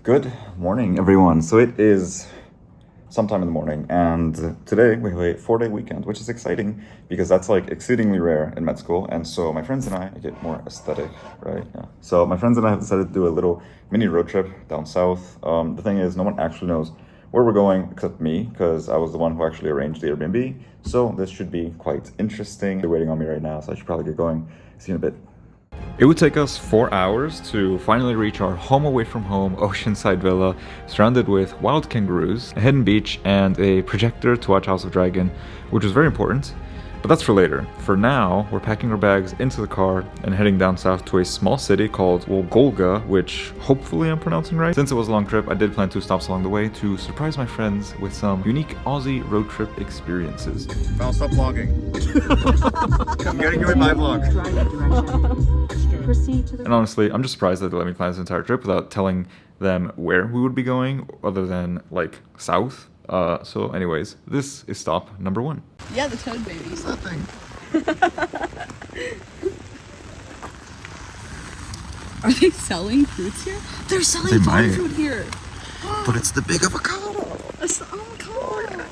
Good morning, everyone. So it is sometime in the morning, and today we have a 4-day weekend, which is exciting because that's like exceedingly rare in med school. And so my friends and I get more aesthetic, right? Yeah. So my friends and I have decided to do a little mini road trip down south. The thing is, no one actually knows where we're going except me, because I was the one who actually arranged the Airbnb. So this should be quite interesting. They're waiting on me right now, so I should probably get going. See you in a bit. It would take us 4 hours to finally reach our home away from home oceanside villa, surrounded with wild kangaroos, a hidden beach, and a projector to watch House of Dragon, which was very important. But that's for later. For now, we're packing our bags into the car and heading down south to a small city called Wolgolga, which hopefully I'm pronouncing right. Since it was a long trip, I did plan 2 stops along the way to surprise my friends with some unique Aussie road trip experiences. I'll stop vlogging. I'm getting you in my vlog. And honestly, I'm just surprised that they let me plan this entire trip without telling them where we would be going, other than like south. So anyways, this is stop number 1. Yeah, the toad babies. That thing. Are they selling fruits here? They're selling farm fruit here. But it's the big avocado. It's the avocado.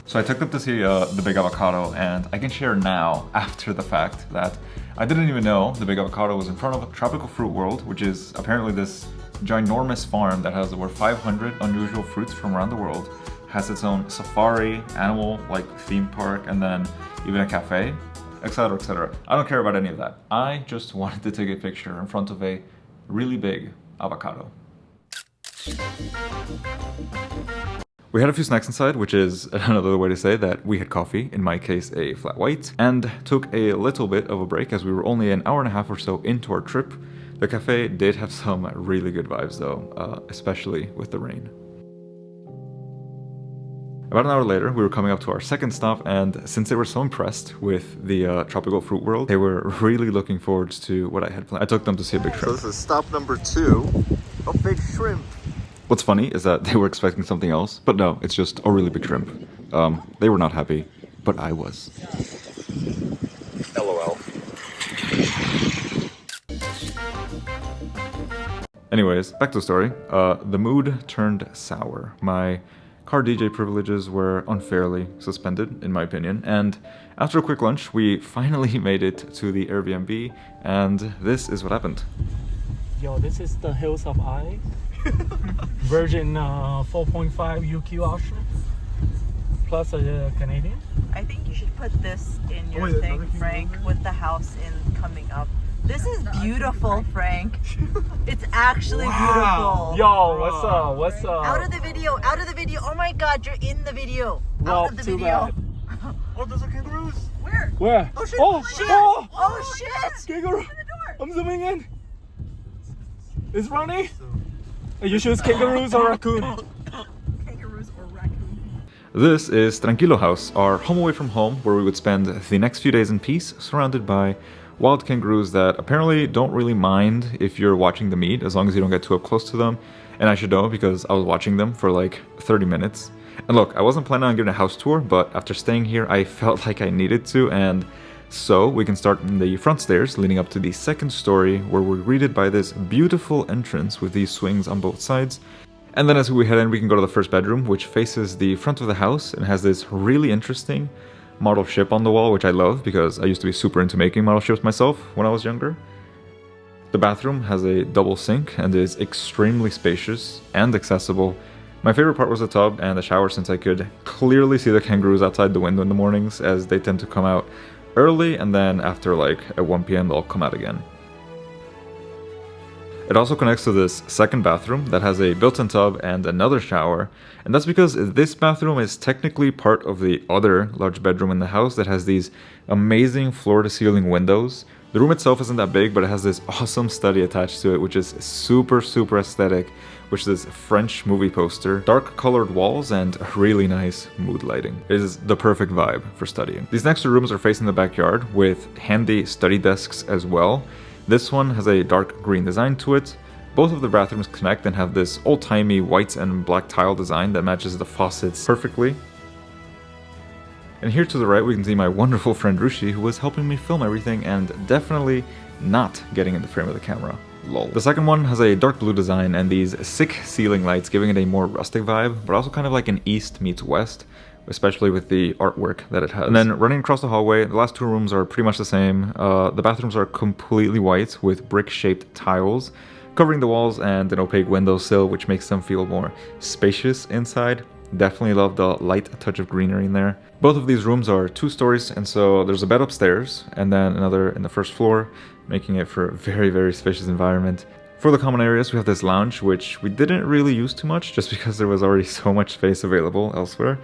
So I took them to see the big avocado, and I can share now, after the fact, that I didn't even know the big avocado was in front of Tropical Fruit World, which is apparently this ginormous farm that has over 500 unusual fruits from around the world, has its own safari, animal theme park, and then even a cafe, etc, etc. I don't care about any of that. I just wanted to take a picture in front of a really big avocado. We had a few snacks inside, which is another way to say that we had coffee, in my case a flat white, and took a little bit of a break as we were only an hour and a half or so into our trip. The cafe did have some really good vibes though, especially with the rain. About an hour later, we were coming up to our second stop, and since they were so impressed with the Tropical Fruit World, they were really looking forward to what I had planned. I took them to see a big shrimp. So this is stop number 2. A big shrimp. What's funny is that they were expecting something else, but no, it's just a really big shrimp. They were not happy, but I was. LOL. Anyways, back to the story. The mood turned sour. My car DJ privileges were unfairly suspended, in my opinion, and after a quick lunch, we finally made it to the Airbnb, and this is what happened. Yo, this is the Hills of Eye. Version 4.5 UQ-Ochsner. Plus a Canadian. I think you should put this in your wait, thing, another Frank, thing? with the house in coming up. This is beautiful, Frank. It's actually beautiful. Yo, what's up? What's up? Out of the video, out of the video. Oh my god, you're in the video. Well, Out of the too video. bad. Oh, there's a kangaroos. Where? Where? Oh shit! Oh, shit! oh, Oh shit! kangaroo! Open the door. I'm zooming in. It's running. You choose kangaroos or raccoon? Kangaroos or raccoon? This is Tranquilo House, our home away from home, where we would spend the next few days in peace, surrounded by wild kangaroos that apparently don't really mind if you're watching them eat, as long as you don't get too up close to them. And I should know, because I was watching them for like 30 minutes. And look, I wasn't planning on giving a house tour, but after staying here, I felt like I needed to, and so we can start in the front stairs leading up to the second story, where we're greeted by this beautiful entrance with these swings on both sides. And then as we head in, we can go to the first bedroom, which faces the front of the house and has this really interesting model ship on the wall, which I love because I used to be super into making model ships myself when I was younger. The bathroom has a double sink and is extremely spacious and accessible. My favorite part was the tub and the shower, since I could clearly see the kangaroos outside the window in the mornings, as they tend to come out early, and then after like at 1 p.m. they'll come out again. It also connects to this second bathroom that has a built-in tub and another shower, and that's because this bathroom is technically part of the other large bedroom in the house that has these amazing floor-to-ceiling windows. The room itself isn't that big, but it has this awesome study attached to it, which is super aesthetic, which is this French movie poster, dark colored walls, and really nice mood lighting. It is the perfect vibe for studying. These next 2 rooms are facing the backyard with handy study desks as well. This one has a dark green design to it. Both of the bathrooms connect and have this old-timey white and black tile design that matches the faucets perfectly. And here to the right we can see my wonderful friend Rushi, who was helping me film everything and definitely not getting in the frame of the camera. lol. The second one has a dark blue design and these sick ceiling lights, giving it a more rustic vibe, but also kind of like an east meets west, especially with the artwork that it has. And then running across the hallway, the last two rooms are pretty much the same. The bathrooms are completely white with brick-shaped tiles covering the walls and an opaque windowsill, which makes them feel more spacious inside. Definitely love the light touch of greenery in there. Both of these rooms are 2 stories, and so there's a bed upstairs and then another in the first floor, making it for a very, very spacious environment. For the common areas, we have this lounge, which we didn't really use too much just because there was already so much space available elsewhere.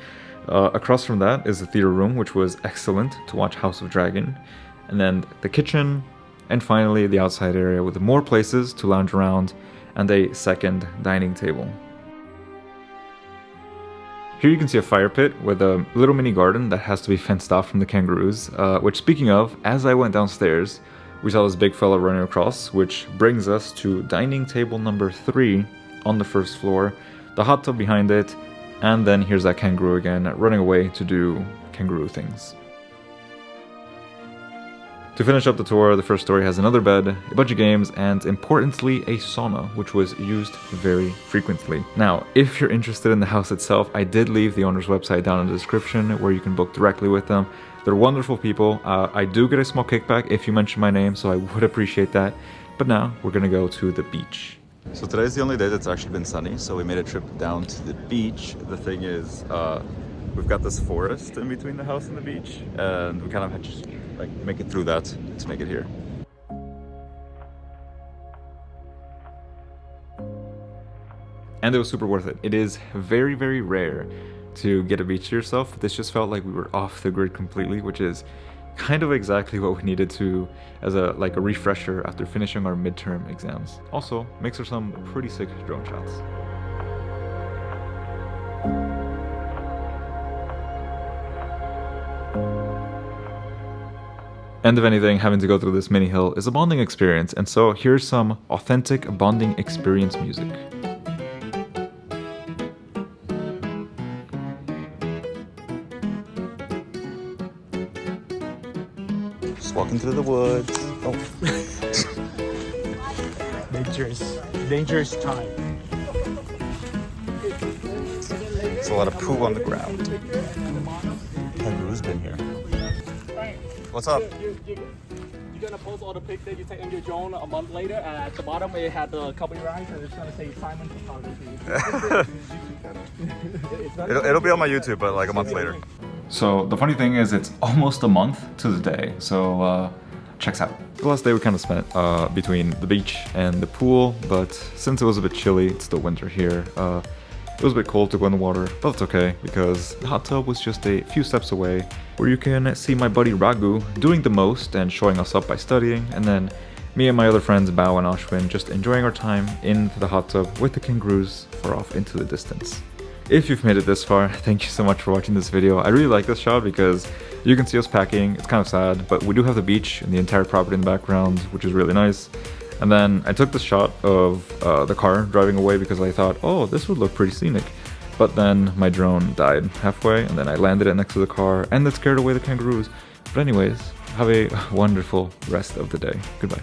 Across from that is the theater room, which was excellent to watch House of Dragon. And then the kitchen, and finally the outside area with more places to lounge around and a second dining table. Here you can see a fire pit with a little mini garden that has to be fenced off from the kangaroos, which, speaking of, as I went downstairs, we saw this big fella running across, which brings us to dining table number 3 on the first floor, the hot tub behind it, and then here's that kangaroo again, running away to do kangaroo things. To finish up the tour, the first story has another bed, a bunch of games, and importantly, a sauna, which was used very frequently. Now, if you're interested in the house itself, I did leave the owner's website down in the description where you can book directly with them. They're wonderful people. I do get a small kickback if you mention my name, so I would appreciate that. But now, we're gonna go to the beach. So today's the only day that's actually been sunny, so we made a trip down to the beach. The thing is, we've got this forest in between the house and the beach, and we kind of had to like make it through that to make it here. And it was super worth it. It is very, very rare to get a beach to yourself. This just felt like we were off the grid completely, which is kind of exactly what we needed to as a refresher after finishing our midterm exams. Also makes for some pretty sick drone shots. And if anything, having to go through this mini hill is a bonding experience, and so here's some authentic bonding experience music. Just walking through the woods. Oh. Dangerous time. There's a lot of poo on the ground. Kangaroo's been here. What's up? You're gonna post all the pics that you take on your drone a month later, and at the bottom it had the copyright, and it's gonna say Simon Photography. It'll be on my YouTube, but like a month later. So the funny thing is, it's almost a month to the day, so checks out. The last day we kind of spent between the beach and the pool, but since it was a bit chilly, it's still winter here, it was a bit cold to go in the water, but that's okay, because the hot tub was just a few steps away, where you can see my buddy Raghu doing the most and showing us up by studying, and then me and my other friends Bao and Ashwin just enjoying our time in the hot tub with the kangaroos far off into the distance. If you've made it this far, thank you so much for watching this video. I really like this shot because you can see us packing. It's kind of sad, but we do have the beach and the entire property in the background, which is really nice. And then I took this shot of the car driving away because I thought, oh, this would look pretty scenic. But then my drone died halfway, and then I landed it next to the car, and that scared away the kangaroos. But anyways, have a wonderful rest of the day. Goodbye.